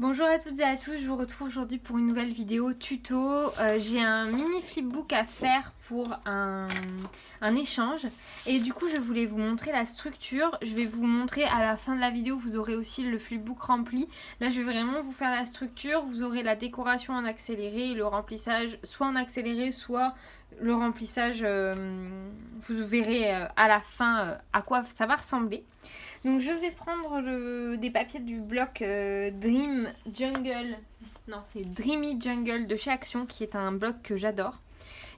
Bonjour à toutes et à tous, je vous retrouve aujourd'hui pour une nouvelle vidéo tuto. J'ai un mini flipbook à faire pour un échange et du coup je voulais vous montrer la structure. Je vais vous montrer à la fin de la vidéo, vous aurez aussi le flipbook rempli. Là je vais vraiment vous faire la structure, vous aurez la décoration en accéléré et le remplissage soit en accéléré soit le remplissage, vous verrez à la fin à quoi ça va ressembler. Donc je vais prendre des papiers du bloc Dream Jungle. Non, c'est Dreamy Jungle de chez Action, qui est un bloc que j'adore.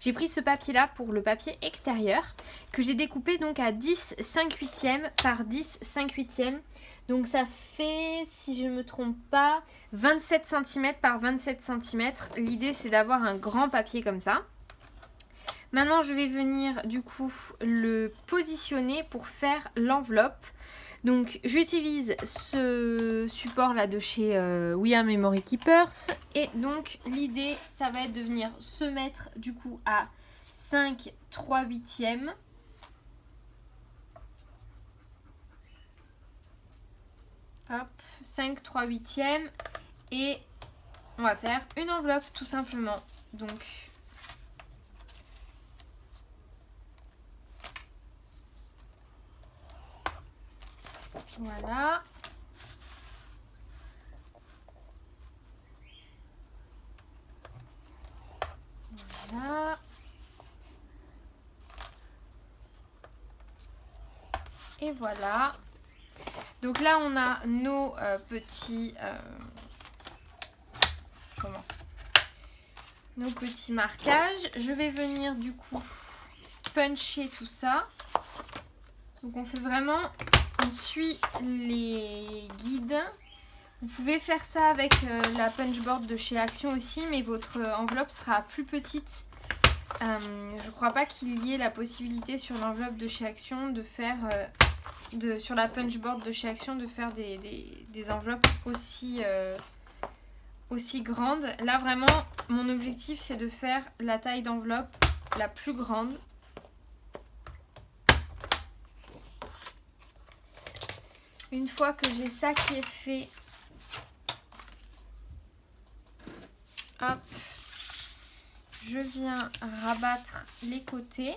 J'ai pris ce papier-là pour le papier extérieur, que j'ai découpé donc à 10 5/8 par 10 5/8. Donc ça fait, si je ne me trompe pas, 27 cm par 27 cm. L'idée c'est d'avoir un grand papier comme ça. Maintenant je vais venir du coup le positionner pour faire l'enveloppe. Donc j'utilise ce support là de chez We Are Memory Keepers et donc l'idée ça va être de venir se mettre du coup à 5 3/8. Hop, 5 3/8 et on va faire une enveloppe tout simplement. Donc voilà. Voilà. Et voilà. Donc là on a nos petits nos petits marquages. Je vais venir du coup puncher tout ça. Donc on fait vraiment, on suit les guides. Vous pouvez faire ça avec la punchboard de chez Action aussi, mais votre enveloppe sera plus petite. Je ne crois pas qu'il y ait la possibilité sur l'enveloppe de chez Action de faire, sur la punchboard de chez Action, de faire des enveloppes aussi grandes. Là vraiment, mon objectif c'est de faire la taille d'enveloppe la plus grande. Une fois que j'ai ça qui est fait, hop, je viens rabattre les côtés.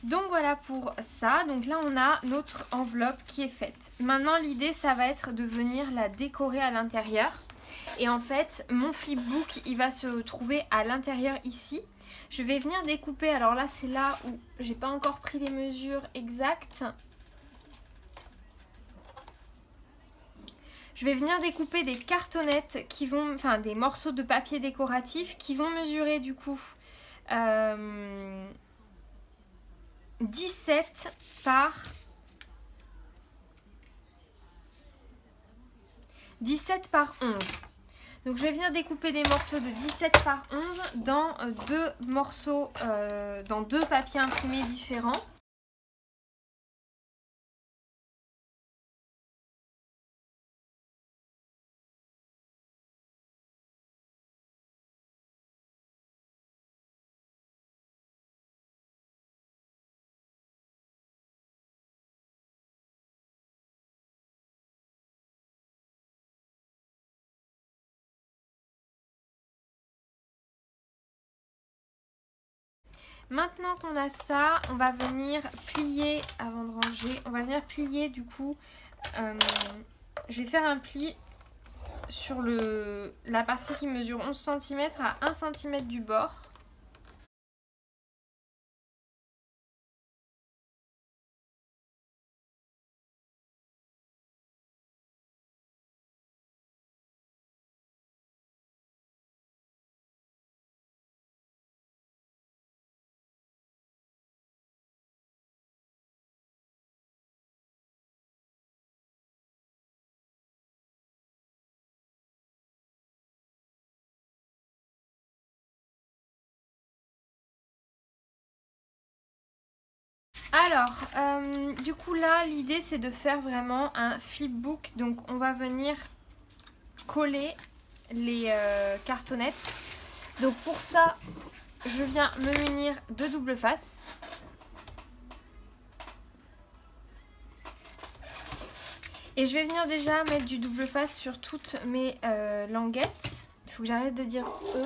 Donc voilà pour ça. Donc là on a notre enveloppe qui est faite. Maintenant l'idée ça va être de venir la décorer à l'intérieur. Et en fait mon flipbook il va se trouver à l'intérieur ici. Je vais venir découper. Alors là c'est là où j'ai pas encore pris les mesures exactes. Je vais venir découper des cartonnettes qui vont, enfin des morceaux de papier décoratif qui vont mesurer du coup 17 par 11. Donc je vais venir découper des morceaux de 17 par 11 dans deux morceaux, dans deux papiers imprimés différents. Maintenant qu'on a ça, on va venir plier, avant de ranger, on va venir plier du coup, je vais faire un pli sur la partie qui mesure 11 cm à 1 cm du bord. Alors, du coup là, l'idée c'est de faire vraiment un flipbook. Donc on va venir coller les cartonnettes. Donc pour ça, je viens me munir de double face. Et je vais venir déjà mettre du double face sur toutes mes languettes. Il faut que j'arrête de dire E.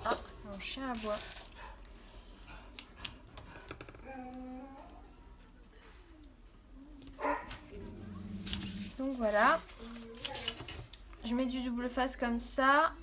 Ah, mon chien aboie. Donc voilà. Je mets du double face comme ça.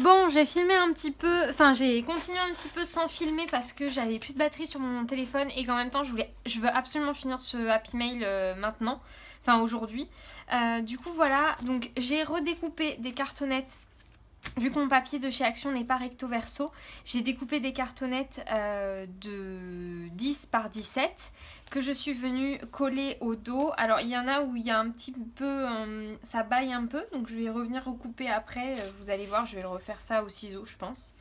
Bon, j'ai filmé un petit peu, enfin j'ai continué un petit peu sans filmer parce que j'avais plus de batterie sur mon téléphone et qu'en même temps je veux absolument finir ce Happy Mail maintenant, enfin aujourd'hui. Du coup voilà, donc j'ai redécoupé des cartonnettes. Vu que mon papier de chez Action n'est pas recto verso, j'ai découpé des cartonnettes de 10 par 17 que je suis venue coller au dos. Alors il y en a où il y a un petit peu, ça baille un peu, donc je vais revenir recouper après. Vous allez voir, je vais le refaire ça au ciseau je pense.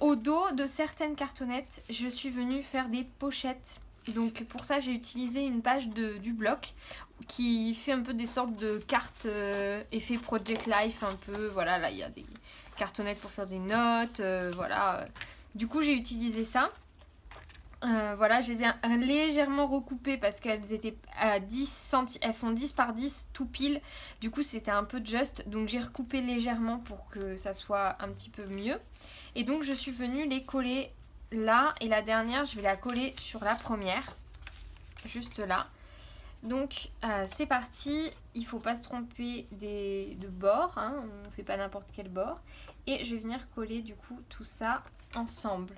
Au dos de certaines cartonnettes, je suis venue faire des pochettes. Donc pour ça j'ai utilisé une page du bloc qui fait un peu des sortes de cartes effet Project Life un peu. Voilà, là il y a des cartonnettes pour faire des notes, voilà. Du coup j'ai utilisé ça. Voilà, je les ai légèrement recoupées parce qu'elles étaient à 10 cm, elles font 10 par 10 tout pile. Du coup c'était un peu juste, donc j'ai recoupé légèrement pour que ça soit un petit peu mieux. Et donc je suis venue les coller là, et la dernière je vais la coller sur la première, juste là. Donc c'est parti, il faut pas se tromper de bord, hein, on fait pas n'importe quel bord. Et je vais venir coller du coup tout ça ensemble.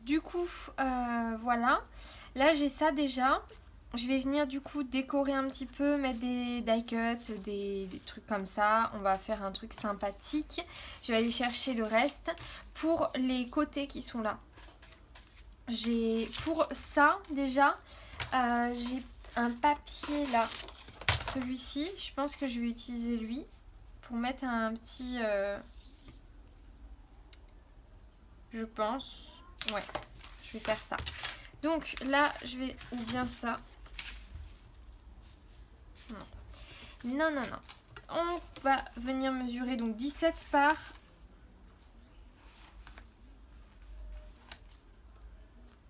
Du coup, voilà. Là, j'ai ça déjà. Je vais venir du coup décorer un petit peu, mettre des die cuts, des trucs comme ça. On va faire un truc sympathique. Je vais aller chercher le reste. Pour les côtés qui sont là, pour ça déjà, j'ai un papier là. Celui-ci, je pense que je vais utiliser lui pour mettre un petit... je pense. Ouais, je vais faire ça. Donc là, je vais... Ou bien ça. Non. Non. On va venir mesurer donc 17 par...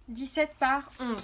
17 par 11.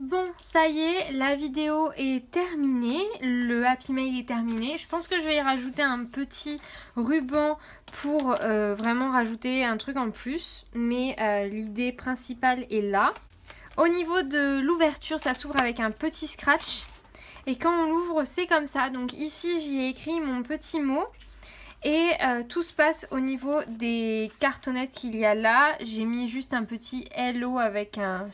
Bon, ça y est, la vidéo est terminée, le Happy Mail est terminé. Je pense que je vais y rajouter un petit ruban pour vraiment rajouter un truc en plus. Mais l'idée principale est là. Au niveau de l'ouverture, ça s'ouvre avec un petit scratch. Et quand on l'ouvre, c'est comme ça. Donc ici, j'y ai écrit mon petit mot. Et tout se passe au niveau des cartonnettes qu'il y a là. J'ai mis juste un petit hello avec un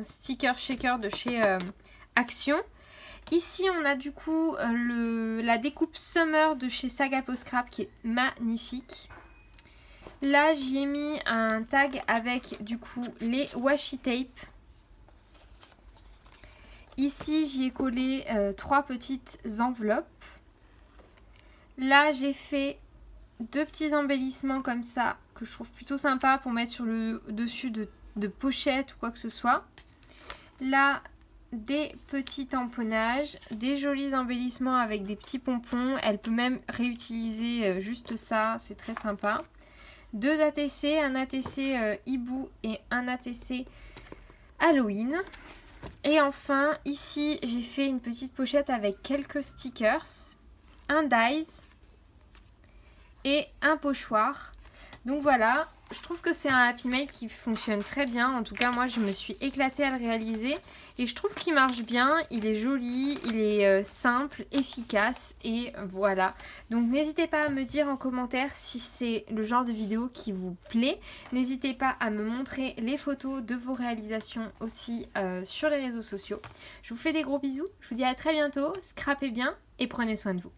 sticker shaker de chez Action. Ici, on a du coup la découpe Summer de chez Saga Post Scrap qui est magnifique. Là, j'y ai mis un tag avec du coup les washi tape. Ici, j'y ai collé 3 petites enveloppes. Là, j'ai fait 2 petits embellissements comme ça, que je trouve plutôt sympa pour mettre sur le dessus de pochettes ou quoi que ce soit. Là, des petits tamponnages, des jolis embellissements avec des petits pompons. Elle peut même réutiliser juste ça, c'est très sympa. 2 ATC, un ATC hibou et un ATC Halloween. Et enfin, ici, j'ai fait une petite pochette avec quelques stickers, un dies et un pochoir. Donc voilà, je trouve que c'est un Happy Mail qui fonctionne très bien. En tout cas, moi, je me suis éclatée à le réaliser. Et je trouve qu'il marche bien, il est joli, il est simple, efficace. Et voilà. Donc n'hésitez pas à me dire en commentaire si c'est le genre de vidéo qui vous plaît. N'hésitez pas à me montrer les photos de vos réalisations aussi sur les réseaux sociaux. Je vous fais des gros bisous. Je vous dis à très bientôt. Scrapez bien et prenez soin de vous.